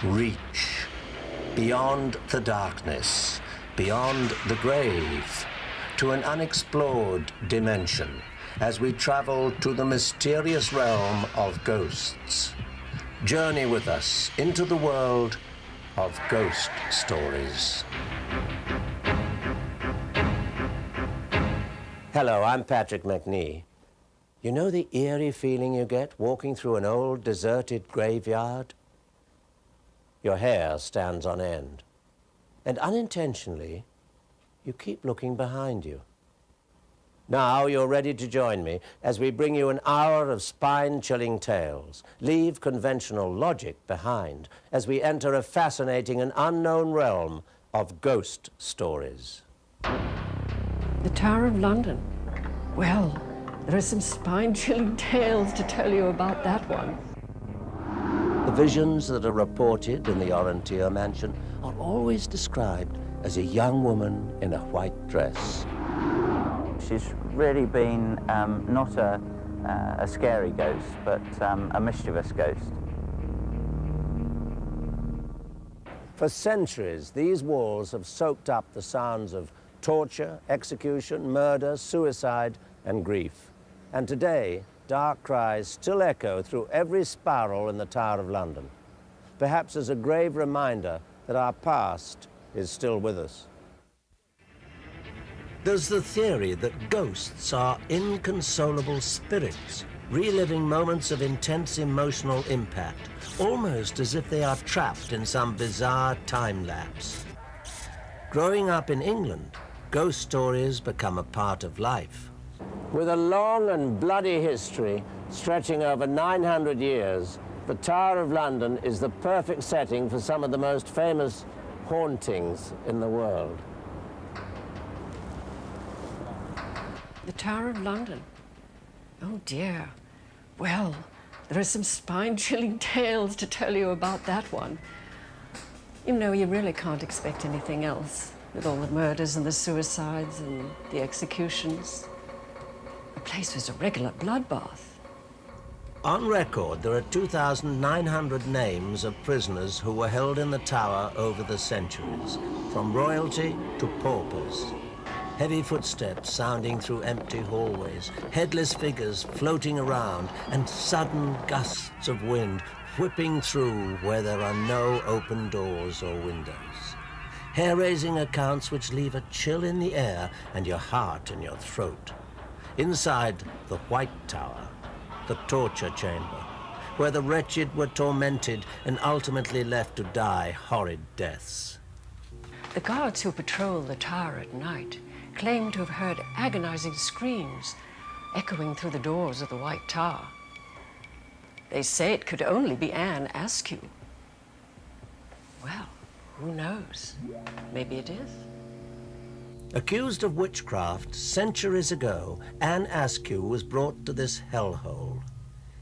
reach beyond the darkness, beyond the grave, to an unexplored dimension as we travel to the mysterious realm of ghosts. Journey with us into the world of ghost stories. Hello, I'm Patrick McNee. You know the eerie feeling you get walking through an old deserted graveyard? Your hair stands on end, and unintentionally, you keep looking behind you. Now you're ready to join me as we bring you an hour of spine-chilling tales. Leave conventional logic behind as we enter a fascinating and unknown realm of ghost stories. The Tower of London. Well, there are some spine-chilling tales to tell you about that one. The visions that are reported in the Orontier mansion are always described as a young woman in a white dress. She's really been not a scary ghost, but a mischievous ghost. For centuries, these walls have soaked up the sounds of torture, execution, murder, suicide, and grief. And today, dark cries still echo through every spiral in the Tower of London, perhaps as a grave reminder that our past is still with us. There's the theory that ghosts are inconsolable spirits, reliving moments of intense emotional impact, almost as if they are trapped in some bizarre time lapse. Growing up in England, ghost stories become a part of life. With a long and bloody history stretching over 900 years, the Tower of London is the perfect setting for some of the most famous hauntings in the world. The Tower of London. Oh dear. Well, there are some spine-chilling tales to tell you about that one. You know, you really can't expect anything else with all the murders and the suicides and the executions. The place was a regular bloodbath. On record, there are 2,900 names of prisoners who were held in the tower over the centuries, from royalty to paupers. Heavy footsteps sounding through empty hallways, headless figures floating around, and sudden gusts of wind whipping through where there are no open doors or windows. Hair-raising accounts which leave a chill in the air and your heart in your throat. Inside the White Tower, the torture chamber, where the wretched were tormented and ultimately left to die horrid deaths. The guards who patrol the tower at night claim to have heard agonizing screams echoing through the doors of the White Tower. They say it could only be Anne Askew. Well, who knows? Maybe it is. Accused of witchcraft centuries ago, Anne Askew was brought to this hellhole.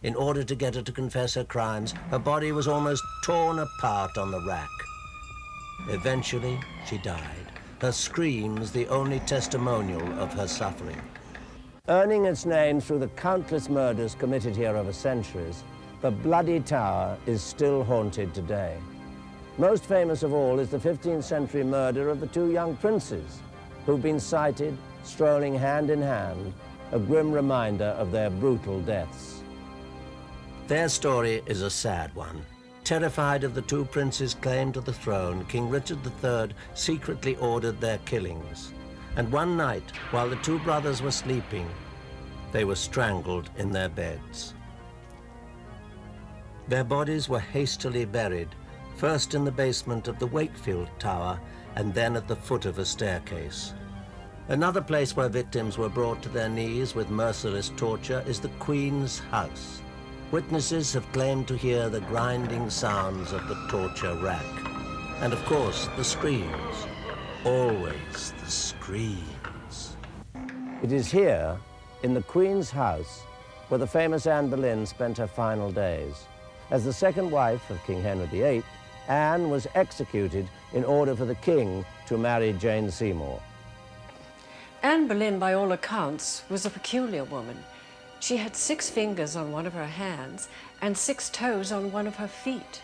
In order to get her to confess her crimes, her body was almost torn apart on the rack. Eventually, she died, her screams the only testimonial of her suffering. Earning its name through the countless murders committed here over centuries, the Bloody Tower is still haunted today. Most famous of all is the 15th century murder of the two young princes, who've been sighted strolling hand in hand, a grim reminder of their brutal deaths. Their story is a sad one. Terrified of the two princes' claim to the throne, King Richard III secretly ordered their killings. And one night, while the two brothers were sleeping, they were strangled in their beds. Their bodies were hastily buried, first in the basement of the Wakefield Tower, and then at the foot of a staircase. Another place where victims were brought to their knees with merciless torture is the Queen's house. Witnesses have claimed to hear the grinding sounds of the torture rack. And of course, the screams. Always the screams. It is here, in the Queen's house, where the famous Anne Boleyn spent her final days. As the second wife of King Henry VIII, Anne was executed in order for the king to marry Jane Seymour. Anne Boleyn, by all accounts, was a peculiar woman. She had 6 fingers on one of her hands and 6 toes on one of her feet.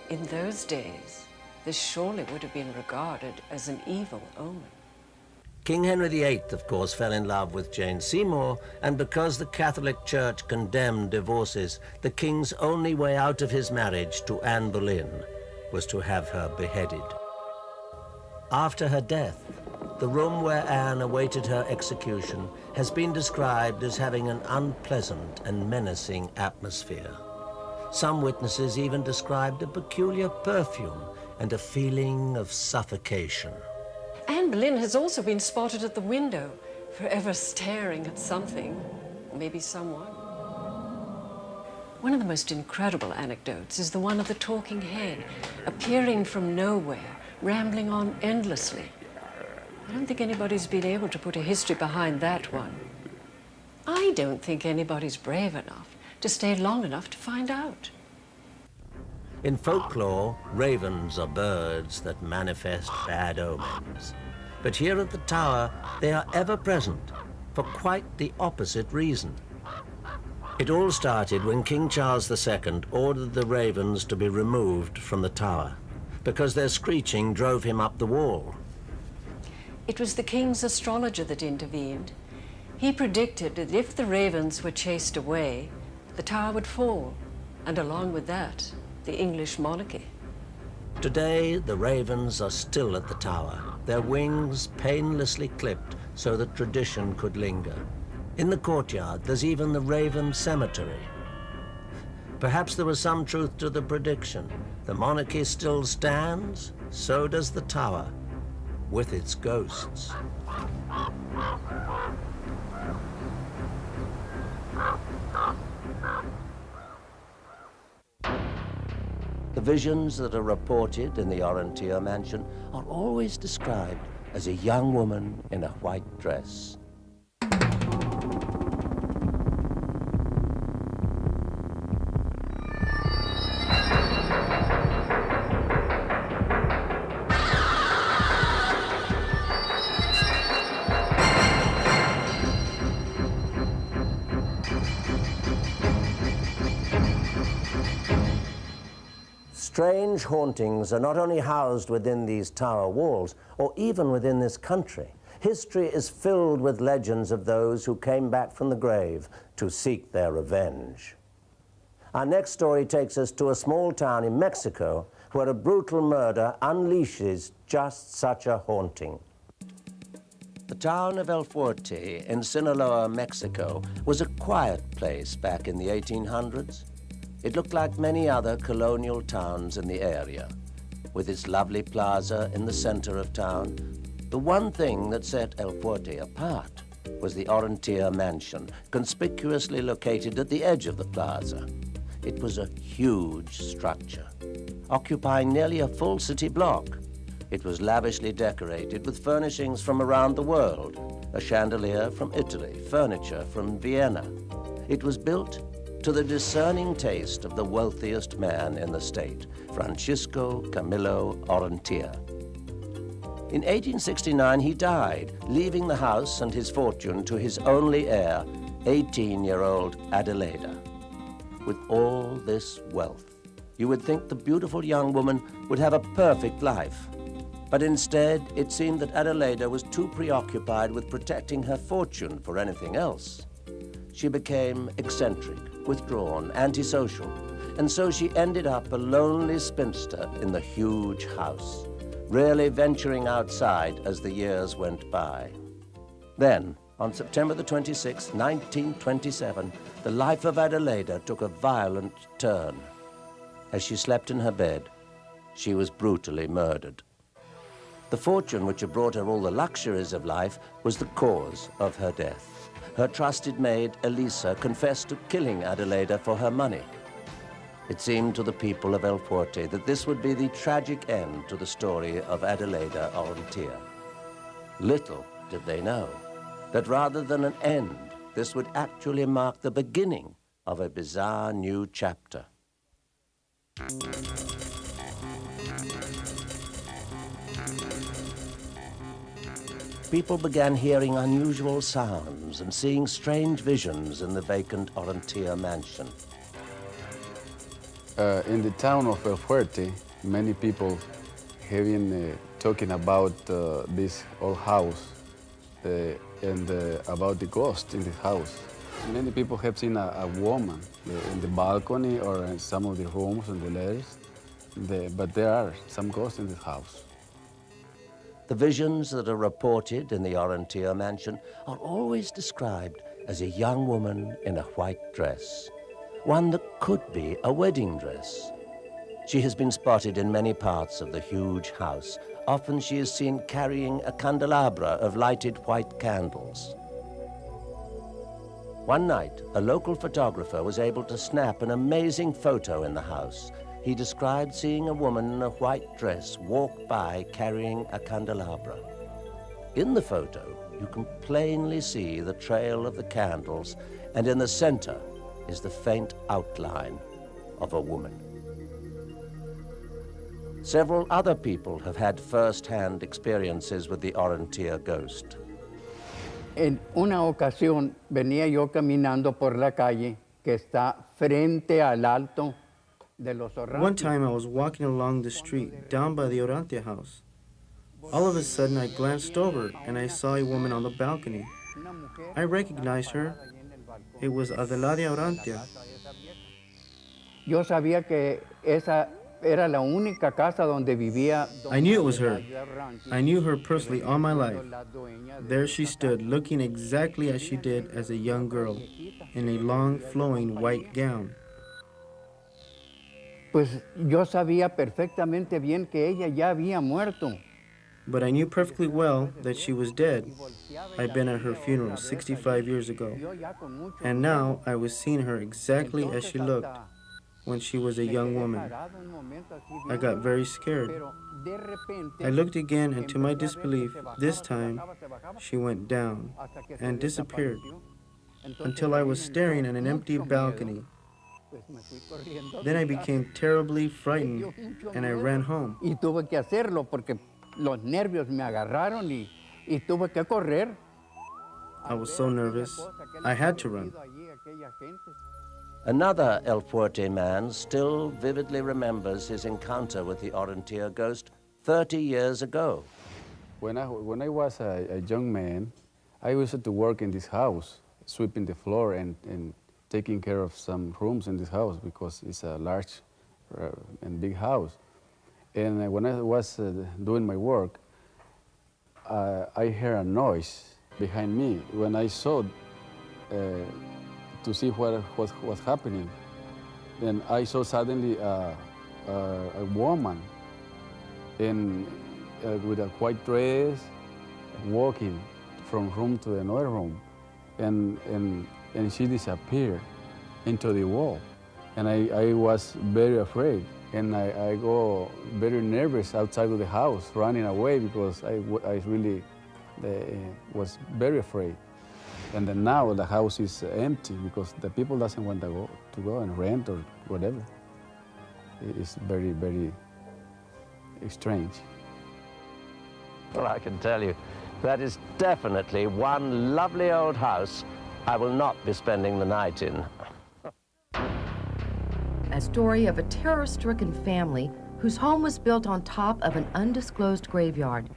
In those days, this surely would have been regarded as an evil omen. King Henry VIII, of course, fell in love with Jane Seymour, and because the Catholic Church condemned divorces, the king's only way out of his marriage to Anne Boleyn was to have her beheaded. After her death, the room where Anne awaited her execution has been described as having an unpleasant and menacing atmosphere. Some witnesses even described a peculiar perfume and a feeling of suffocation. Anne Boleyn has also been spotted at the window, forever staring at something, or maybe someone. One of the most incredible anecdotes is the one of the talking head, appearing from nowhere, rambling on endlessly. I don't think anybody's been able to put a history behind that one. I don't think anybody's brave enough to stay long enough to find out. In folklore, ravens are birds that manifest bad omens. But here at the Tower, they are ever present for quite the opposite reason. It all started when King Charles II ordered the ravens to be removed from the Tower because their screeching drove him up the wall. It was the king's astrologer that intervened. He predicted that if the ravens were chased away, the tower would fall, and along with that, the English monarchy. Today, the ravens are still at the tower, their wings painlessly clipped so that tradition could linger. In the courtyard, there's even the Raven Cemetery. Perhaps there was some truth to the prediction. The monarchy still stands, so does the tower, with its ghosts. The visions that are reported in the Orontier mansion are always described as a young woman in a white dress. Strange hauntings are not only housed within these tower walls, or even within this country. History is filled with legends of those who came back from the grave to seek their revenge. Our next story takes us to a small town in Mexico where a brutal murder unleashes just such a haunting. The town of El Fuerte in Sinaloa, Mexico, was a quiet place back in the 1800s. It looked like many other colonial towns in the area. With its lovely plaza in the center of town, the one thing that set El Fuerte apart was the Orontier mansion, conspicuously located at the edge of the plaza. It was a huge structure, occupying nearly a full city block. It was lavishly decorated with furnishings from around the world, a chandelier from Italy, furniture from Vienna. It was built to the discerning taste of the wealthiest man in the state, Francisco Camilo Orontier. In 1869, he died, leaving the house and his fortune to his only heir, 18-year-old Adelaida. With all this wealth, you would think the beautiful young woman would have a perfect life. But instead, it seemed that Adelaida was too preoccupied with protecting her fortune for anything else. She became eccentric, withdrawn, antisocial, and so she ended up a lonely spinster in the huge house, rarely venturing outside as the years went by. Then, on September the 26th, 1927, the life of Adelaida took a violent turn. As she slept in her bed, she was brutally murdered. The fortune which had brought her all the luxuries of life was the cause of her death. Her trusted maid, Elisa, confessed to killing Adelaida for her money. It seemed to the people of El Fuerte that this would be the tragic end to the story of Adelaida Orontier. Little did they know that rather than an end, this would actually mark the beginning of a bizarre new chapter. People began hearing unusual sounds and seeing strange visions in the vacant Orontier mansion. In the town of El Fuerte, many people have been talking about this old house and about the ghost in the house. Many people have seen a woman in the balcony or in some of the rooms and the letters, but there are some ghosts in the house. The visions that are reported in the Orontia mansion are always described as a young woman in a white dress, one that could be a wedding dress. She has been spotted in many parts of the huge house. Often she is seen carrying a candelabra of lighted white candles. One night, a local photographer was able to snap an amazing photo in the house. He described seeing a woman in a white dress walk by carrying a candelabra. In the photo, you can plainly see the trail of the candles, and in the center is the faint outline of a woman. Several other people have had first-hand experiences with the Orontia ghost. En una ocasión venía yo caminando por la calle que está frente al alto de los Orrantia. One time I was walking along the street down by the Orantia house. All of a sudden I glanced over and I saw a woman on the balcony. I recognized her. It was Adelaide Orantia. Yo sabía que esa era la única casa donde vivía. I knew it was her. I knew her personally all my life. There she stood, looking exactly as she did as a young girl, in a long, flowing white gown. Pues yo sabía perfectamente bien que ella ya había muerto. But I knew perfectly well that she was dead. I'd been at her funeral 65 years ago. And now I was seeing her exactly as she looked when she was a young woman. I got very scared. I looked again, and to my disbelief, this time she went down and disappeared until I was staring at an empty balcony. Then I became terribly frightened and I ran home. Y tuve que hacerlo porque los nervios me agarraron y tuve que correr. I was so nervous, I had to run. Another El Fuerte man still vividly remembers his encounter with the Orontia ghost 30 years ago. When I was a young man, I used to work in this house, sweeping the floor and taking care of some rooms in this house because it's a large and big house. And when I was doing my work, I heard a noise behind me. When I saw to see what was happening, then I saw suddenly a woman with a white dress walking from room to another room, and she disappeared into the wall. And I was very afraid, and I go very nervous outside of the house, running away because I really was very afraid. And then now the house is empty because the people doesn't want to go and rent or whatever. It's very, very strange. Well, I can tell you, that is definitely one lovely old house I will not be spending the night in. A story of a terror-stricken family whose home was built on top of an undisclosed graveyard.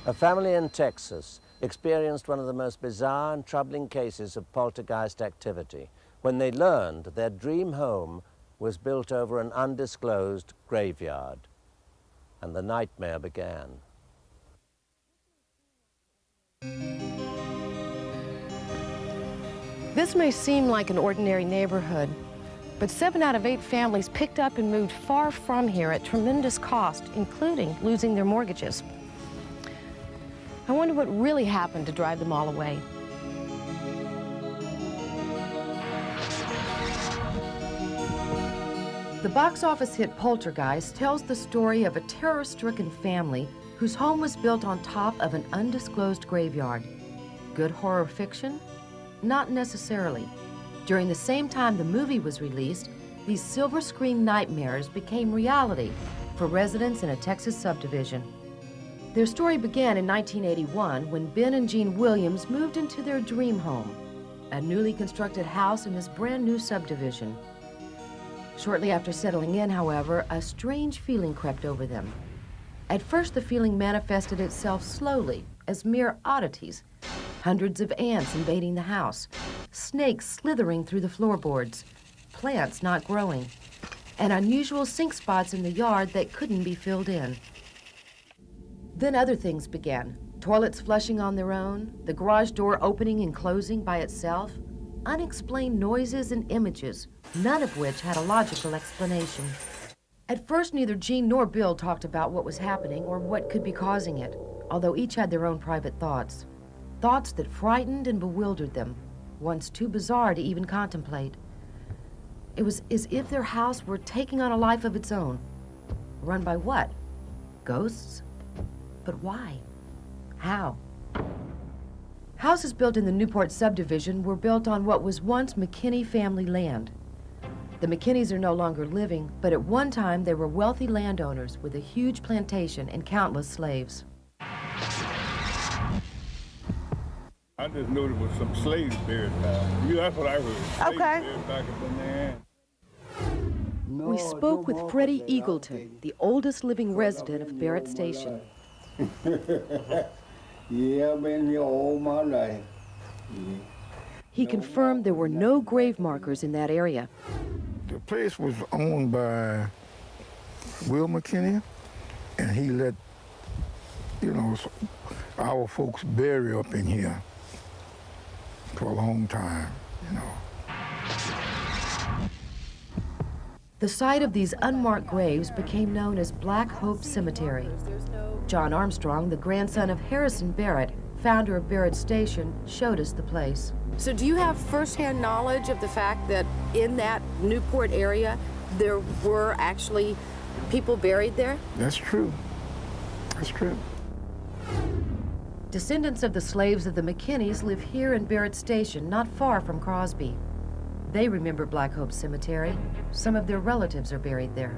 A family in Texas experienced one of the most bizarre and troubling cases of poltergeist activity when they learned their dream home was built over an undisclosed graveyard. And the nightmare began. This may seem like an ordinary neighborhood, but 7 out of 8 families picked up and moved far from here at tremendous cost, including losing their mortgages. I wonder what really happened to drive them all away. The box office hit Poltergeist tells the story of a terror-stricken family whose home was built on top of an undisclosed graveyard. Good horror fiction? Not necessarily. During the same time the movie was released, these silver screen nightmares became reality for residents in a Texas subdivision. Their story began in 1981 when Ben and Jean Williams moved into their dream home, a newly constructed house in this brand new subdivision. Shortly after settling in, however, a strange feeling crept over them. At first, the feeling manifested itself slowly as mere oddities. Hundreds of ants invading the house, snakes slithering through the floorboards, plants not growing, and unusual sink spots in the yard that couldn't be filled in. Then other things began. Toilets flushing on their own, the garage door opening and closing by itself, unexplained noises and images, none of which had a logical explanation. At first, neither Jean nor Bill talked about what was happening or what could be causing it, although each had their own private thoughts. Thoughts that frightened and bewildered them, once too bizarre to even contemplate. It was as if their house were taking on a life of its own. Run by what? Ghosts? But why? How? Houses built in the Newport subdivision were built on what was once McKinney family land. The McKinneys are no longer living, but at one time they were wealthy landowners with a huge plantation and countless slaves. I just knew there was some slaves buried down. That's what I heard. Okay. Slaves back up in there. We spoke with Freddie Eagleton, the oldest living resident of Barrett Station. Yeah, I've been here all my life. He confirmed there were no grave markers in that area. The place was owned by Will McKinney, and he let, our folks bury up in here for a long time, The site of these unmarked graves became known as Black Hope Cemetery. John Armstrong, the grandson of Harrison Barrett, founder of Barrett Station, showed us the place. So do you have firsthand knowledge of the fact that in that Newport area, there were actually people buried there? That's true. That's true. Descendants of the slaves of the McKinneys live here in Barrett Station, not far from Crosby. They remember Black Hope Cemetery. Some of their relatives are buried there.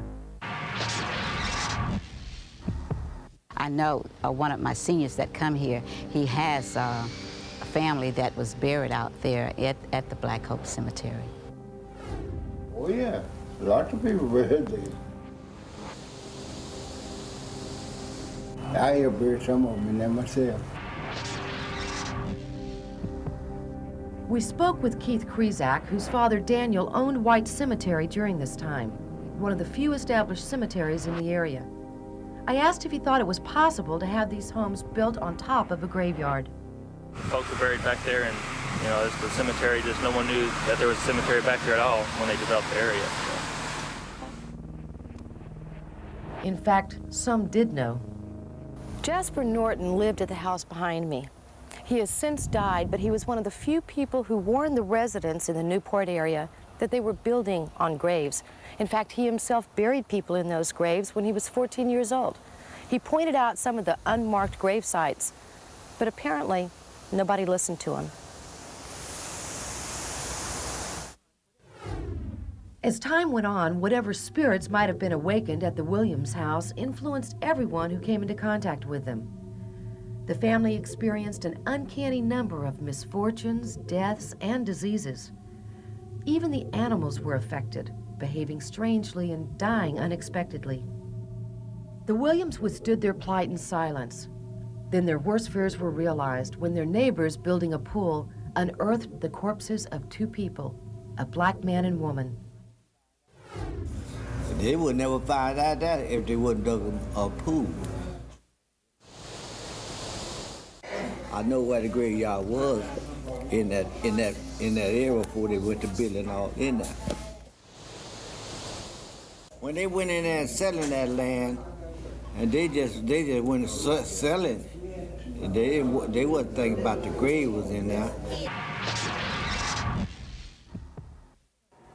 I know one of my seniors that come here, he has a family that was buried out there at the Black Hope Cemetery. Oh yeah, lots of people buried there. I have buried some of them in there myself. We spoke with Keith Krizak, whose father Daniel owned White Cemetery during this time, one of the few established cemeteries in the area. I asked if he thought it was possible to have these homes built on top of a graveyard. Folks were buried back there, and it's the cemetery. Just no one knew that there was a cemetery back there at all when they developed the area. In fact, some did know. Jasper Norton lived at the house behind me. He has since died, but he was one of the few people who warned the residents in the Newport area that they were building on graves. In fact, he himself buried people in those graves when he was 14 years old. He pointed out some of the unmarked grave sites, but apparently nobody listened to him. As time went on, whatever spirits might have been awakened at the Williams house influenced everyone who came into contact with them. The family experienced an uncanny number of misfortunes, deaths, and diseases. Even the animals were affected, behaving strangely and dying unexpectedly. The Williams withstood their plight in silence. Then their worst fears were realized when their neighbors, building a pool, unearthed the corpses of two people, a black man and woman. They would never find out that if they wouldn't dug a pool. I know where the graveyard was in that area before they went to building all in there. When they went in there and selling that land, and they just went selling, they wasn't thinking about the grave was in there.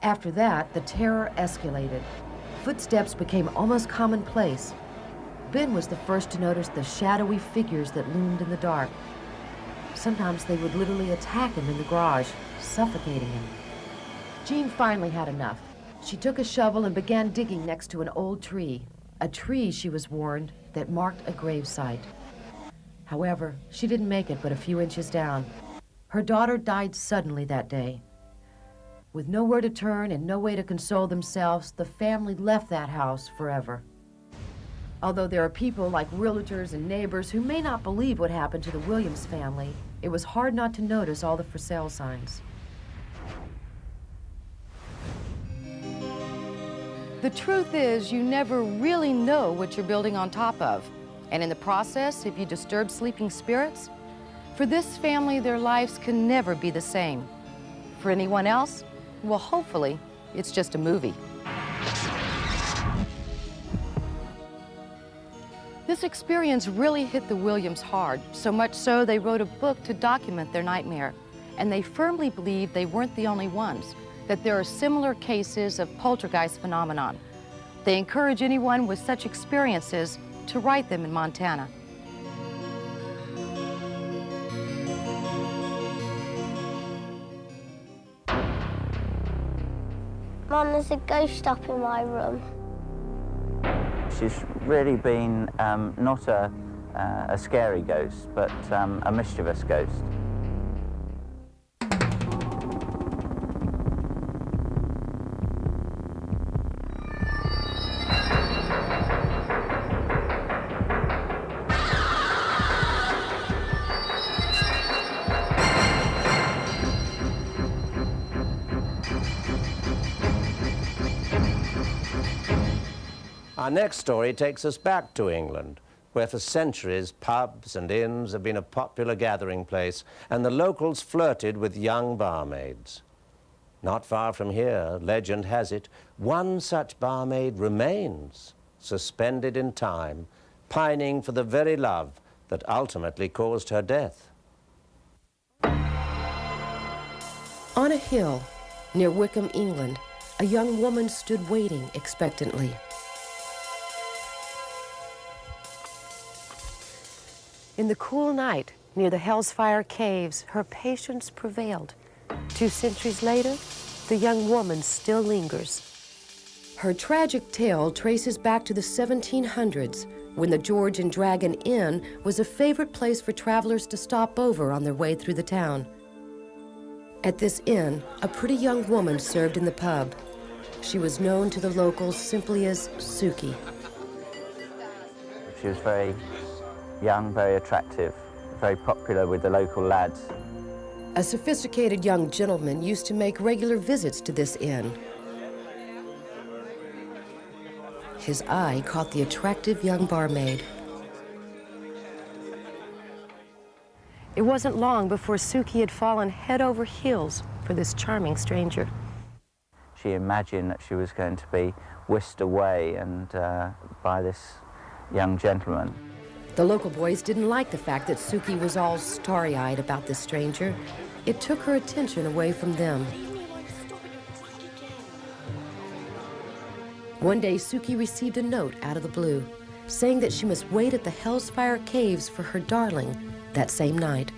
After that, the terror escalated. Footsteps became almost commonplace. Ben was the first to notice the shadowy figures that loomed in the dark. Sometimes they would literally attack him in the garage, suffocating him. Jean finally had enough. She took a shovel and began digging next to an old tree, a tree, she was warned, that marked a grave site. However, she didn't make it but a few inches down. Her daughter died suddenly that day. With nowhere to turn and no way to console themselves, the family left that house forever. Although there are people like realtors and neighbors who may not believe what happened to the Williams family, it was hard not to notice all the for sale signs. The truth is, you never really know what you're building on top of. And in the process, if you disturb sleeping spirits, for this family, their lives can never be the same. For anyone else, well, hopefully, it's just a movie. This experience really hit the Williams hard, so much so they wrote a book to document their nightmare. And they firmly believed they weren't the only ones, that there are similar cases of poltergeist phenomenon. They encourage anyone with such experiences to write them in Montana. Mom, there's a ghost up in my room. She's really been not a scary ghost, but a mischievous ghost. Our next story takes us back to England, where for centuries pubs and inns have been a popular gathering place, and the locals flirted with young barmaids. Not far from here, legend has it, one such barmaid remains, suspended in time, pining for the very love that ultimately caused her death. On a hill near Wickham, England, a young woman stood waiting expectantly. In the cool night, near the Hellfire Caves, her patience prevailed. 2 centuries later, the young woman still lingers. Her tragic tale traces back to the 1700s, when the George and Dragon Inn was a favorite place for travelers to stop over on their way through the town. At this inn, a pretty young woman served in the pub. She was known to the locals simply as Suki. She was very young, very attractive, very popular with the local lads. A sophisticated young gentleman used to make regular visits to this inn. His eye caught the attractive young barmaid. It wasn't long before Suki had fallen head over heels for this charming stranger. She imagined that she was going to be whisked away and by this young gentleman. The local boys didn't like the fact that Suki was all starry-eyed about this stranger. It took her attention away from them. One day, Suki received a note out of the blue, saying that she must wait at the Hellfire Caves for her darling that same night.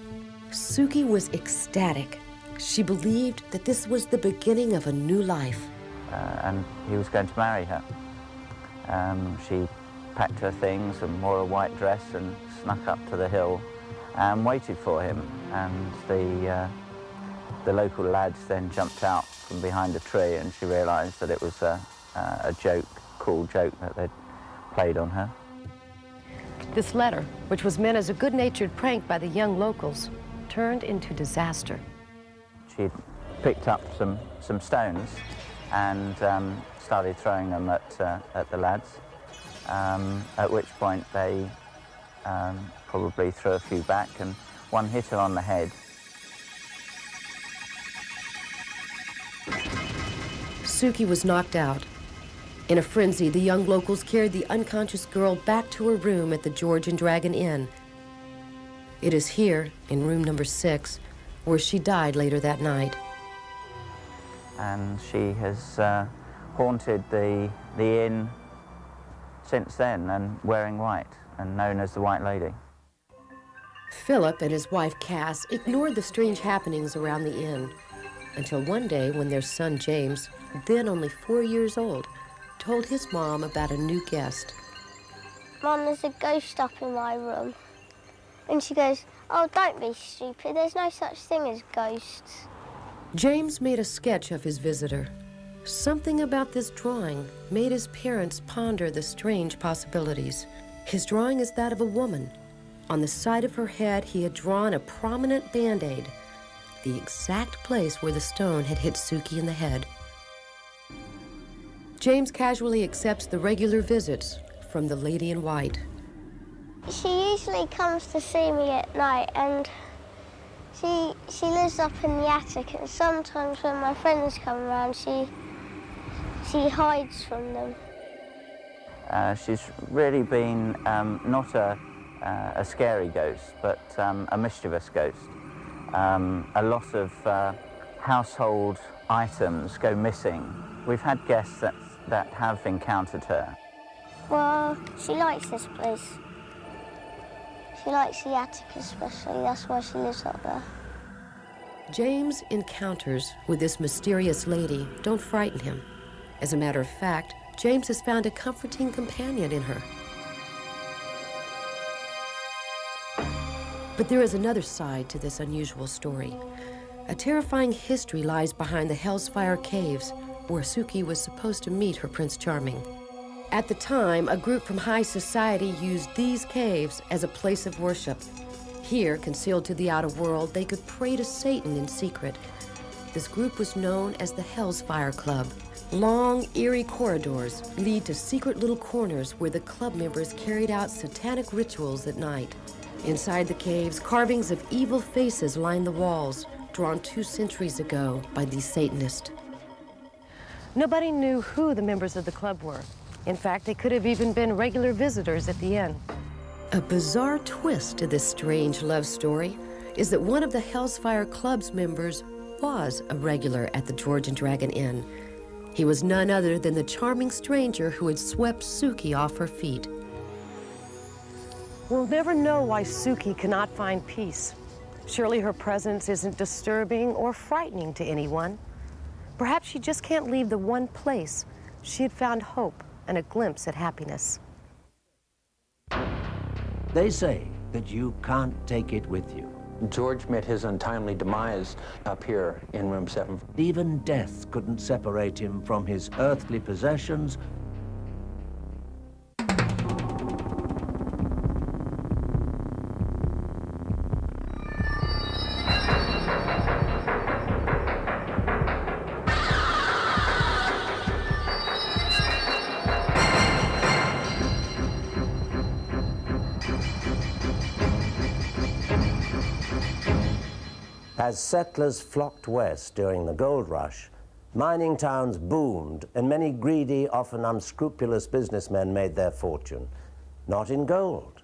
Suki was ecstatic. She believed that this was the beginning of a new life. And he was going to marry her. She packed her things and wore a white dress and snuck up to the hill and waited for him. And the local lads then jumped out from behind a tree, and she realised that it was a joke, cruel joke that they'd played on her. This letter, which was meant as a good-natured prank by the young locals, turned into disaster. She'd picked up some stones and started throwing them at the lads, at which point they probably threw a few back, and one hit her on the head. Suki was knocked out. In a frenzy, the young locals carried the unconscious girl back to her room at the George and Dragon Inn. It is here, in room number 6, where she died later that night. And she has haunted the inn since then, and wearing white and known as the White Lady. Philip and his wife Cass ignored the strange happenings around the inn until one day when their son James, then only 4 years old, told his mom about a new guest. Mum, there's a ghost up in my room. And she goes, oh, don't be stupid, there's no such thing as ghosts. James made a sketch of his visitor. Something about this drawing made his parents ponder the strange possibilities. His drawing is that of a woman. On the side of her head, he had drawn a prominent Band-Aid, the exact place where the stone had hit Suki in the head. James casually accepts the regular visits from the lady in white. She usually comes to see me at night, and she lives up in the attic, and sometimes when my friends come around, she hides from them. She's really been not a scary ghost, but a mischievous ghost. A lot of household items go missing. We've had guests that have encountered her. Well, she likes this place. She likes the attic especially, that's why she lives up there. James' encounters with this mysterious lady don't frighten him. As a matter of fact, James has found a comforting companion in her. But there is another side to this unusual story. A terrifying history lies behind the Hell's Fire Caves, where Suki was supposed to meet her Prince Charming. At the time, a group from high society used these caves as a place of worship. Here, concealed to the outer world, they could pray to Satan in secret. This group was known as the Hell's Fire Club. Long, eerie corridors lead to secret little corners where the club members carried out satanic rituals at night. Inside the caves, carvings of evil faces line the walls, drawn 2 centuries ago by these Satanists. Nobody knew who the members of the club were. In fact, they could have even been regular visitors at the inn. A bizarre twist to this strange love story is that one of the Hell's Fire Club's members was a regular at the George and Dragon Inn. He was none other than the charming stranger who had swept Suki off her feet. We'll never know why Suki cannot find peace. Surely her presence isn't disturbing or frightening to anyone. Perhaps she just can't leave the one place she had found hope and a glimpse at happiness. They say that you can't take it with you. George met his untimely demise up here in room 7. Even death couldn't separate him from his earthly possessions. As settlers flocked west during the gold rush, mining towns boomed and many greedy, often unscrupulous businessmen made their fortune, not in gold,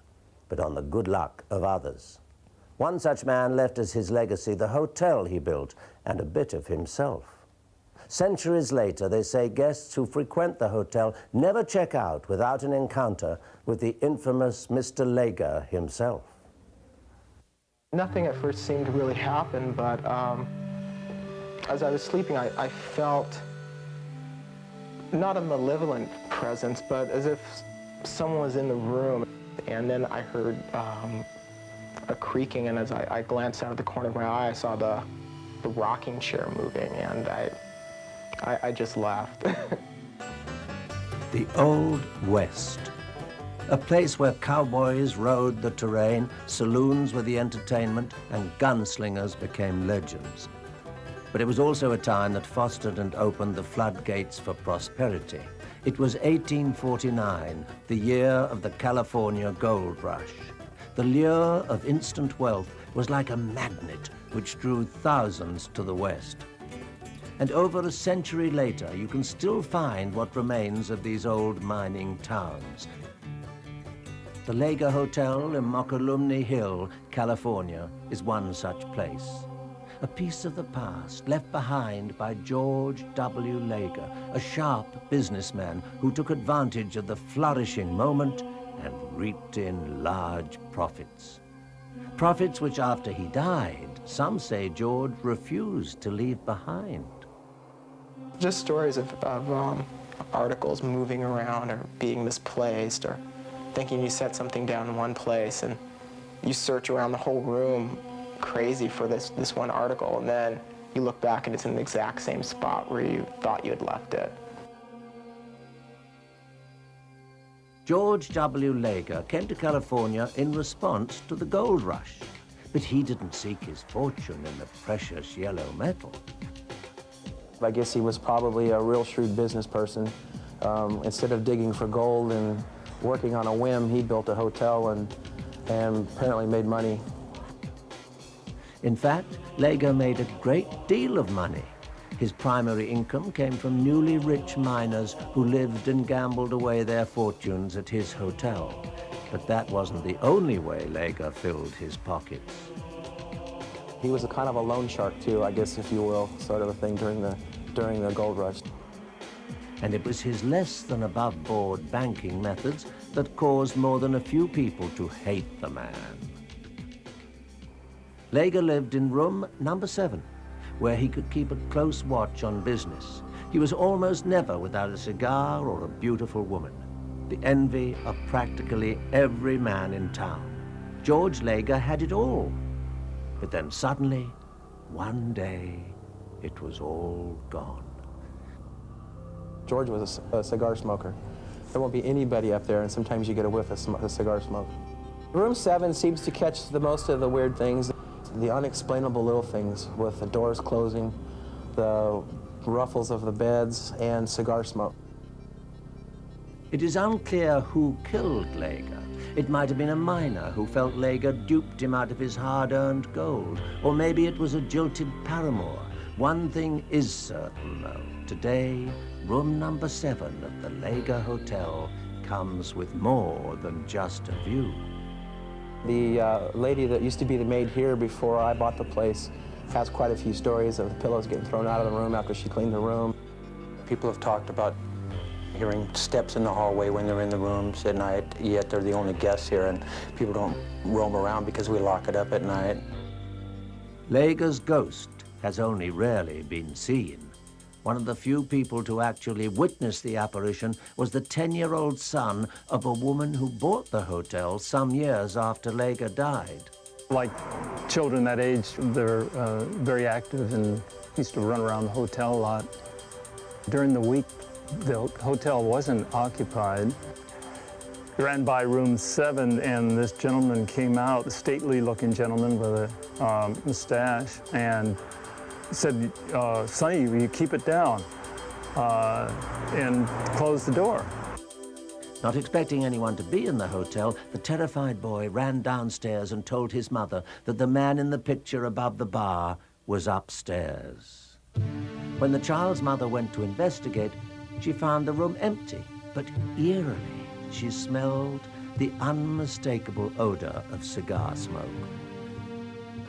but on the good luck of others. One such man left as his legacy the hotel he built and a bit of himself. Centuries later, they say guests who frequent the hotel never check out without an encounter with the infamous Mr. Lega himself. Nothing at first seemed to really happen, but as I was sleeping, I felt not a malevolent presence, but as if someone was in the room. And then I heard a creaking, and as I glanced out of the corner of my eye, I saw the rocking chair moving, and I just laughed. The Old West. A place where cowboys rode the terrain, saloons were the entertainment, and gunslingers became legends. But it was also a time that fostered and opened the floodgates for prosperity. It was 1849, the year of the California gold rush. The lure of instant wealth was like a magnet which drew thousands to the west. And over a century later, you can still find what remains of these old mining towns. The Lega Hotel in Mokelumne Hill, California, is one such place. a piece of the past left behind by George W. Lager, a sharp businessman who took advantage of the flourishing moment and reaped in large profits. Profits which, after he died, some say George refused to leave behind. Just stories of articles moving around or being misplaced, or thinking you set something down in one place and you search around the whole room crazy for this one article, and then you look back and it's in the exact same spot where you thought you had left it. George W. Lager came to California in response to the gold rush, but he didn't seek his fortune in the precious yellow metal. I guess he was probably a real shrewd business person. Instead of digging for gold and working on a whim, he built a hotel and apparently made money. In fact, Lager made a great deal of money. His primary income came from newly rich miners who lived and gambled away their fortunes at his hotel. But that wasn't the only way Lager filled his pockets. He was a kind of a loan shark too, I guess, if you will, sort of a thing during the gold rush. And it was his less than above board banking methods that caused more than a few people to hate the man. Lager lived in room number 7, where he could keep a close watch on business. He was almost never without a cigar or a beautiful woman, the envy of practically every man in town. George Lager had it all. But then suddenly, one day, it was all gone. George was a cigar smoker. There won't be anybody up there, and sometimes you get a whiff of the cigar smoke. Room 7 seems to catch the most of the weird things, the unexplainable little things, with the doors closing, the ruffles of the beds, and cigar smoke. It is unclear who killed Lager. It might have been a miner who felt Lager duped him out of his hard-earned gold, or maybe it was a jilted paramour. One thing is certain, though. Today, room number 7 of the Lager Hotel comes with more than just a view. The lady that used to be the maid here before I bought the place has quite a few stories of the pillows getting thrown out of the room after she cleaned the room. People have talked about hearing steps in the hallway when they're in the rooms at night, yet they're the only guests here, and people don't roam around because we lock it up at night. Lager's ghost has only rarely been seen. One of the few people to actually witness the apparition was the 10-year-old son of a woman who bought the hotel some years after Lager died. Like children that age, they're very active and used to run around the hotel a lot. During the week, the hotel wasn't occupied. We ran by room 7, and this gentleman came out, a stately-looking gentleman with a mustache, and said, "Sonny, will you keep it down?" And closed the door. Not expecting anyone to be in the hotel, the terrified boy ran downstairs and told his mother that the man in the picture above the bar was upstairs. When the child's mother went to investigate, she found the room empty, but eerily she smelled the unmistakable odor of cigar smoke.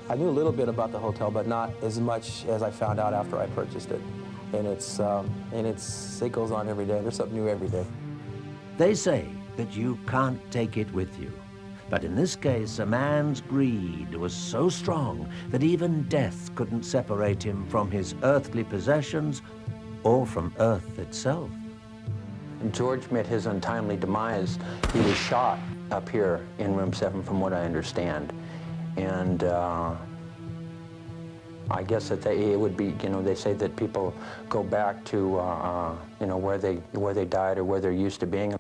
I knew a little bit about the hotel, but not as much as I found out after I purchased it. And it goes on every day. There's something new every day. They say that you can't take it with you. But in this case, a man's greed was so strong that even death couldn't separate him from his earthly possessions or from Earth itself. George met his untimely demise. He was shot up here in room 7, from what I understand. And I guess that it would be, they say that people go back to, where they died or where they're used to being.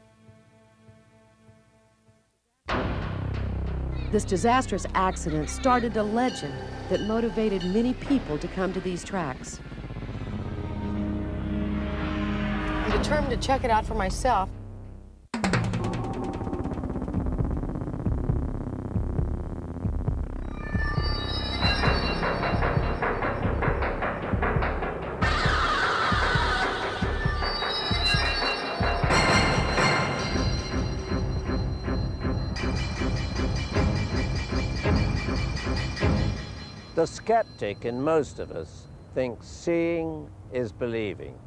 This disastrous accident started a legend that motivated many people to come to these tracks. I'm determined to check it out for myself. The skeptic in most of us thinks seeing is believing.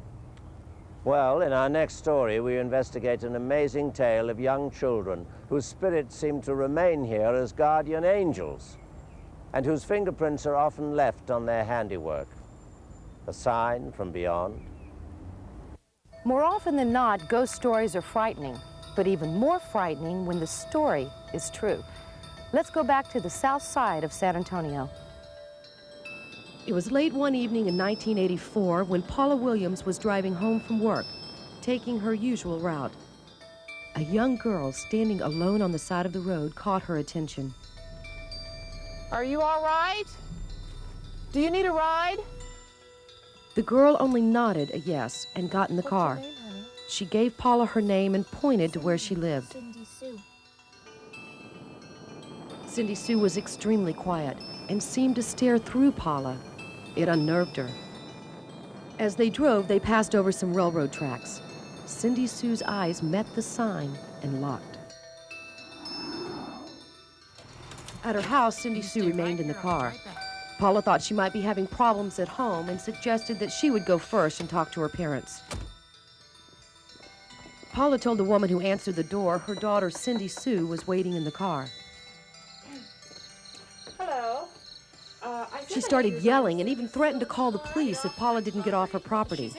Well, in our next story, we investigate an amazing tale of young children whose spirits seem to remain here as guardian angels, and whose fingerprints are often left on their handiwork. A sign from beyond. More often than not, ghost stories are frightening, but even more frightening when the story is true. Let's go back to the south side of San Antonio. It was late one evening in 1984 when Paula Williams was driving home from work, taking her usual route. A young girl standing alone on the side of the road caught her attention. Are you all right? Do you need a ride? The girl only nodded a yes and got in the car. What's your name, honey? She gave Paula her name and pointed to where she lived. Cindy Sue. Cindy Sue was extremely quiet and seemed to stare through Paula. It unnerved her. As they drove, they passed over some railroad tracks. Cindy Sue's eyes met the sign and locked. At her house, Cindy Sue remained in the car. Paula thought she might be having problems at home and suggested that she would go first and talk to her parents. Paula told the woman who answered the door her daughter, Cindy Sue, was waiting in the car. Hello. She started yelling and even threatened to call the police if Paula didn't get off her property.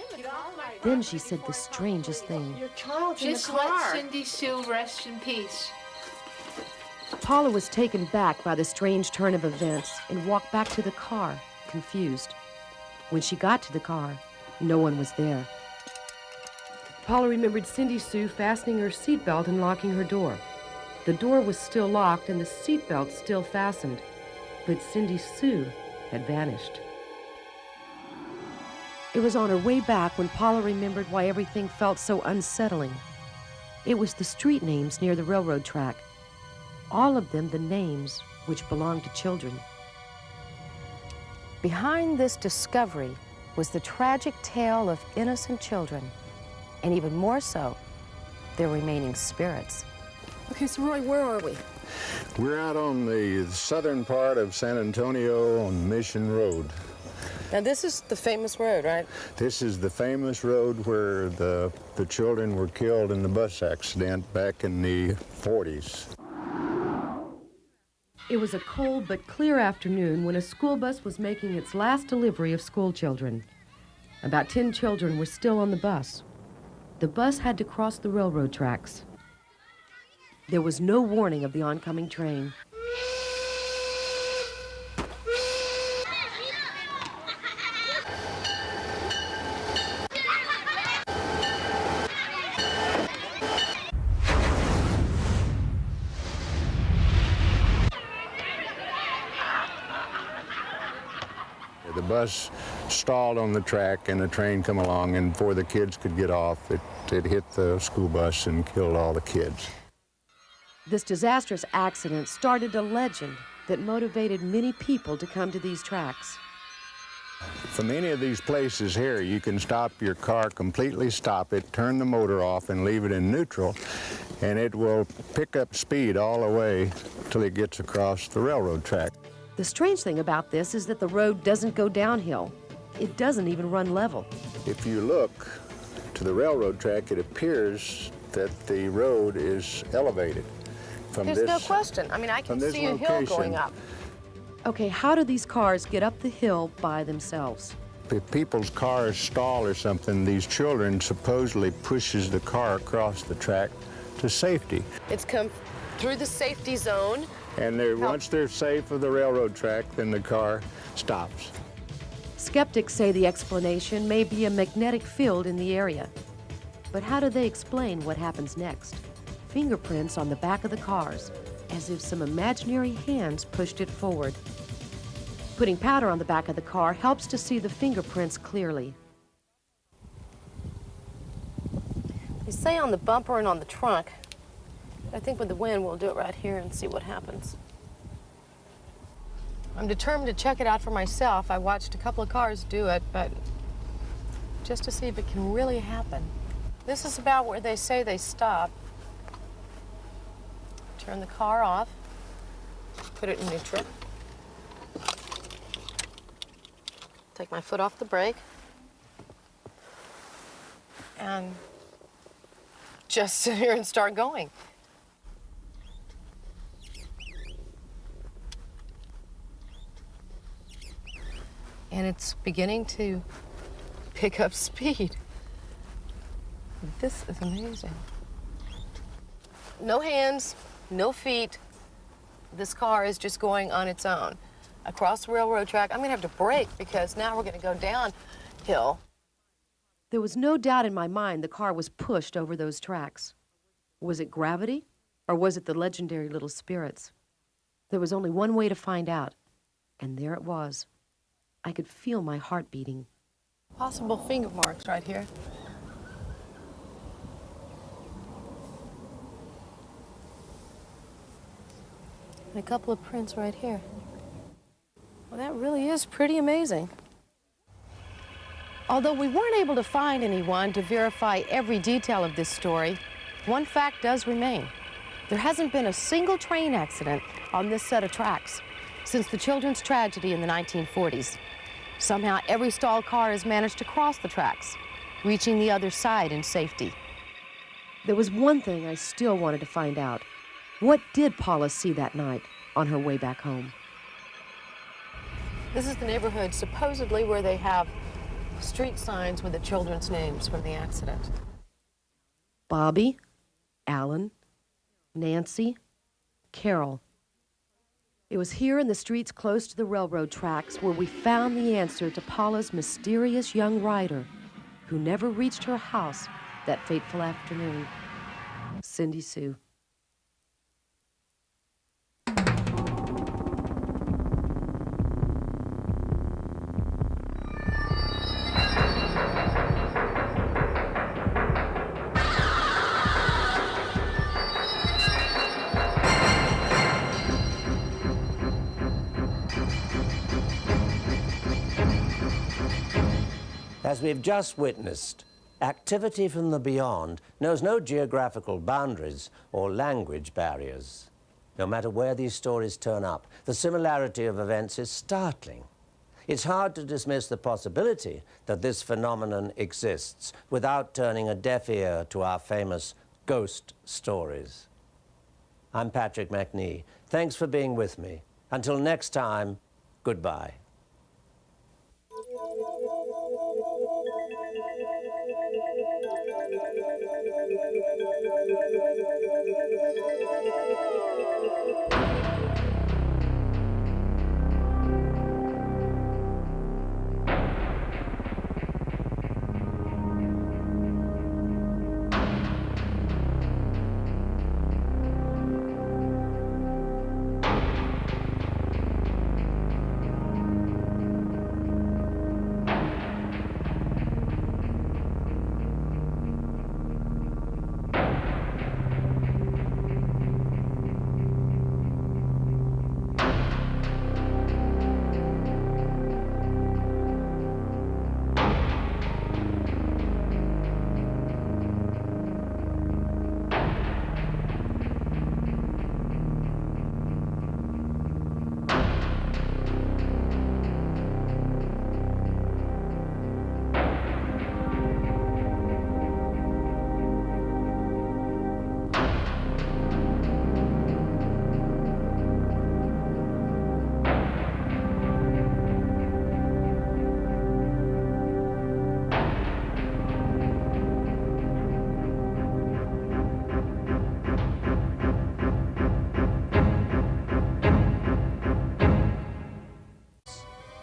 Then she said the strangest thing. Your child's Just in the car. let Cindy Sue rest in peace. Paula was taken back by the strange turn of events and walked back to the car, confused. When she got to the car, no one was there. Paula remembered Cindy Sue fastening her seatbelt and locking her door. The door was still locked and the seatbelt still fastened, but Cindy Sue had vanished. It was on her way back when Paula remembered why everything felt so unsettling. It was the street names near the railroad track. All of them the names which belonged to children. Behind this discovery was the tragic tale of innocent children, and even more so, their remaining spirits. Okay, so Roy, where are we? We're out on the southern part of San Antonio on Mission Road. Now this is the famous road, right? This is the famous road where the children were killed in the bus accident back in the 40s. It was a cold but clear afternoon when a school bus was making its last delivery of school children. About 10 children were still on the bus. The bus had to cross the railroad tracks. There was no warning of the oncoming train. The bus stalled on the track and the train come along, and before the kids could get off, it hit the school bus and killed all the kids. This disastrous accident started a legend that motivated many people to come to these tracks. From any of these places here, you can stop your car, completely stop it, turn the motor off and leave it in neutral, and it will pick up speed all the way till it gets across the railroad track. The strange thing about this is that the road doesn't go downhill. It doesn't even run level. If you look to the railroad track, it appears that the road is elevated. There's no question. I mean, I can see a hill going up. Okay, how do these cars get up the hill by themselves? If people's cars stall or something, these children supposedly pushes the car across the track to safety. It's come through the safety zone. And once they're safe of the railroad track, then the car stops. Skeptics say the explanation may be a magnetic field in the area. But how do they explain what happens next? Fingerprints on the back of the cars, as if some imaginary hands pushed it forward. Putting powder on the back of the car helps to see the fingerprints clearly. They say on the bumper and on the trunk. I think with the wind, we'll do it right here and see what happens. I'm determined to check it out for myself. I watched a couple of cars do it, but just to see if it can really happen. This is about where they say they stop. Turn the car off, put it in neutral. Take my foot off the brake. And just sit here and start going. And it's beginning to pick up speed. This is amazing. No hands, no feet. This car is just going on its own. Across the railroad track, I'm gonna have to brake because now we're gonna go downhill. There was no doubt in my mind the car was pushed over those tracks. Was it gravity, or was it the legendary little spirits? There was only one way to find out, and there it was. I could feel my heart beating. Possible finger marks right here. And a couple of prints right here. Well, that really is pretty amazing. Although we weren't able to find anyone to verify every detail of this story, one fact does remain. There hasn't been a single train accident on this set of tracks since the children's tragedy in the 1940s. Somehow, every stalled car has managed to cross the tracks, reaching the other side in safety. There was one thing I still wanted to find out. What did Paula see that night on her way back home? This is the neighborhood supposedly where they have street signs with the children's names from the accident. Bobby, Alan, Nancy, Carol. It was here in the streets close to the railroad tracks where we found the answer to Paula's mysterious young rider who never reached her house that fateful afternoon. Cindy Sue. As we've just witnessed, activity from the beyond knows no geographical boundaries or language barriers. No matter where these stories turn up, the similarity of events is startling. It's hard to dismiss the possibility that this phenomenon exists without turning a deaf ear to our famous ghost stories. I'm Patrick McNee. Thanks for being with me. Until next time, goodbye.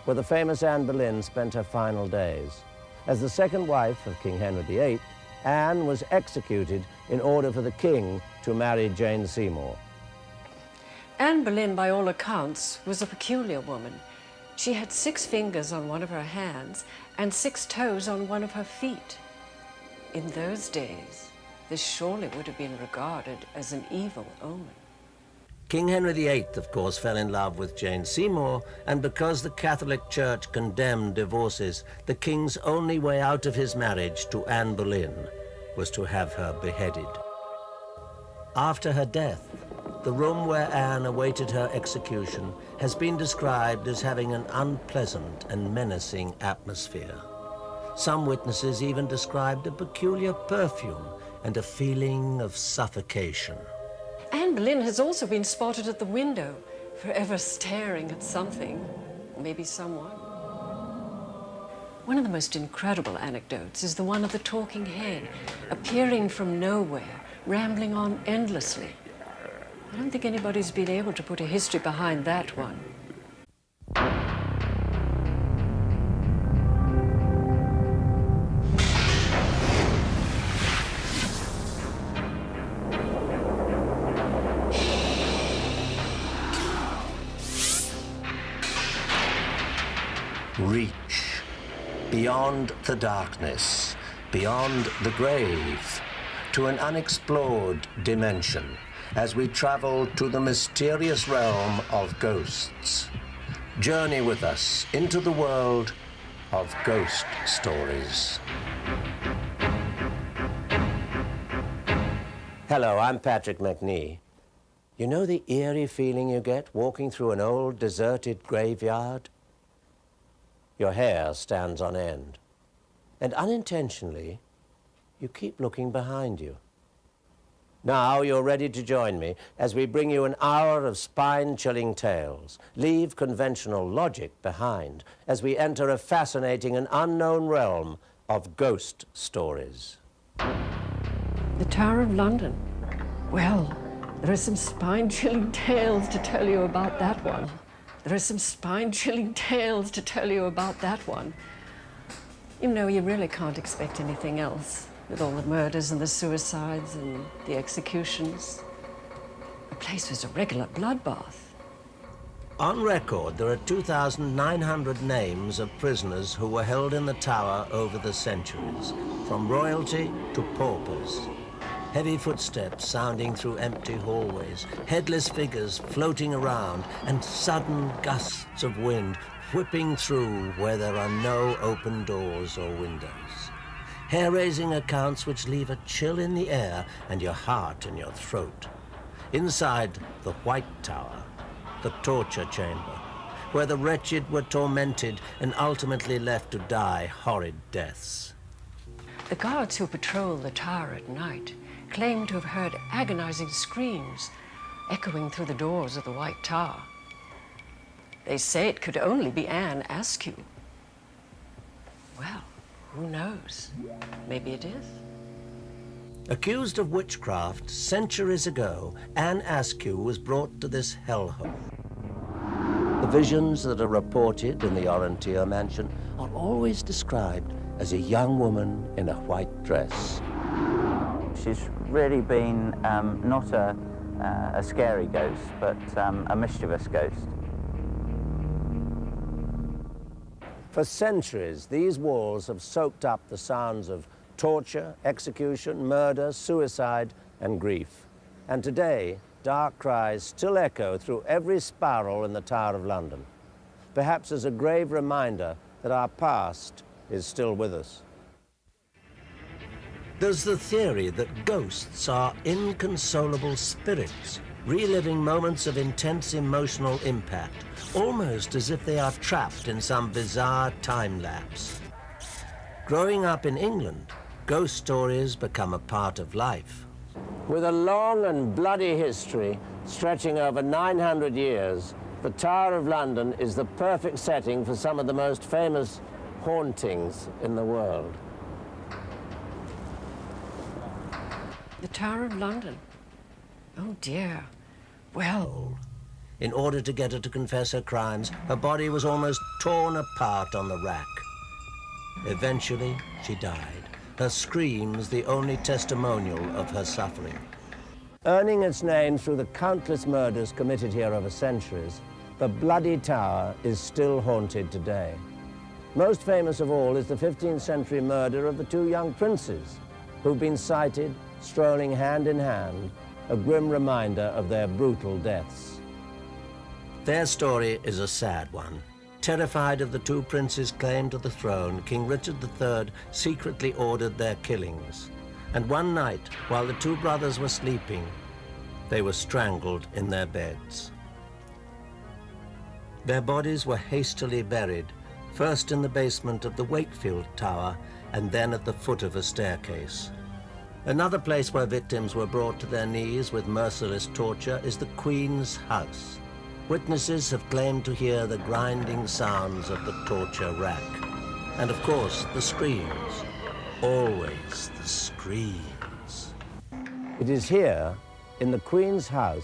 Where the famous Anne Boleyn spent her final days. As the second wife of King Henry VIII, Anne was executed in order for the king to marry Jane Seymour. Anne Boleyn, by all accounts, was a peculiar woman. She had 6 fingers on one of her hands and 6 toes on one of her feet. In those days, this surely would have been regarded as an evil omen. King Henry VIII, of course, fell in love with Jane Seymour, and because the Catholic Church condemned divorces, the king's only way out of his marriage to Anne Boleyn was to have her beheaded. After her death, the room where Anne awaited her execution has been described as having an unpleasant and menacing atmosphere. Some witnesses even described a peculiar perfume and a feeling of suffocation. Anne Boleyn has also been spotted at the window, forever staring at something, maybe someone. One of the most incredible anecdotes is the one of the talking head, appearing from nowhere, rambling on endlessly. I don't think anybody's been able to put a history behind that one. Reach beyond the darkness, beyond the grave, to an unexplored dimension as we travel to the mysterious realm of ghosts. Journey with us into the world of ghost stories. Hello, I'm Patrick McNee. You know the eerie feeling you get walking through an old deserted graveyard? Your hair stands on end, and unintentionally, you keep looking behind you. Now you're ready to join me as we bring you an hour of spine-chilling tales, leave conventional logic behind as we enter a fascinating and unknown realm of ghost stories. The Tower of London. Well, there are some spine-chilling tales to tell you about that one. There are some spine-chilling tales to tell you about that one. You know, you really can't expect anything else with all the murders and the suicides and the executions. The place was a regular bloodbath. On record, there are 2,900 names of prisoners who were held in the tower over the centuries, from royalty to paupers. Heavy footsteps sounding through empty hallways, headless figures floating around, and sudden gusts of wind whipping through where there are no open doors or windows. Hair-raising accounts which leave a chill in the air and your heart in your throat. Inside the White Tower, the torture chamber, where the wretched were tormented and ultimately left to die horrid deaths. The guards who patrol the tower at night claim to have heard agonizing screams echoing through the doors of the White Tower. They say it could only be Anne Askew. Well, who knows? Maybe it is. Accused of witchcraft centuries ago, Anne Askew was brought to this hellhole. The visions that are reported in the Orontier mansion are always described as a young woman in a white dress. She's really been not a scary ghost, but a mischievous ghost. For centuries, these walls have soaked up the sounds of torture, execution, murder, suicide, and grief. And today, dark cries still echo through every spiral in the Tower of London, perhaps as a grave reminder that our past is still with us. There's the theory that ghosts are inconsolable spirits, reliving moments of intense emotional impact, almost as if they are trapped in some bizarre time lapse. Growing up in England, ghost stories become a part of life. With a long and bloody history stretching over 900 years, the Tower of London is the perfect setting for some of the most famous hauntings in the world. The Tower of London. Oh dear. Well, in order to get her to confess her crimes, her body was almost torn apart on the rack. Eventually, she died, her screams the only testimonial of her suffering. Earning its name through the countless murders committed here over centuries, the Bloody Tower is still haunted today. Most famous of all is the 15th century murder of the two young princes, who've been sighted strolling hand in hand, a grim reminder of their brutal deaths. Their story is a sad one. Terrified of the two princes' claim to the throne, King Richard III secretly ordered their killings. And one night, while the two brothers were sleeping, They were strangled in their beds. Their bodies were hastily buried, first in the basement of the Wakefield Tower and then at the foot of a staircase. Another place where victims were brought to their knees with merciless torture is the Queen's house. Witnesses have claimed to hear the grinding sounds of the torture rack. And of course, the screams. Always the screams. It is here, in the Queen's house,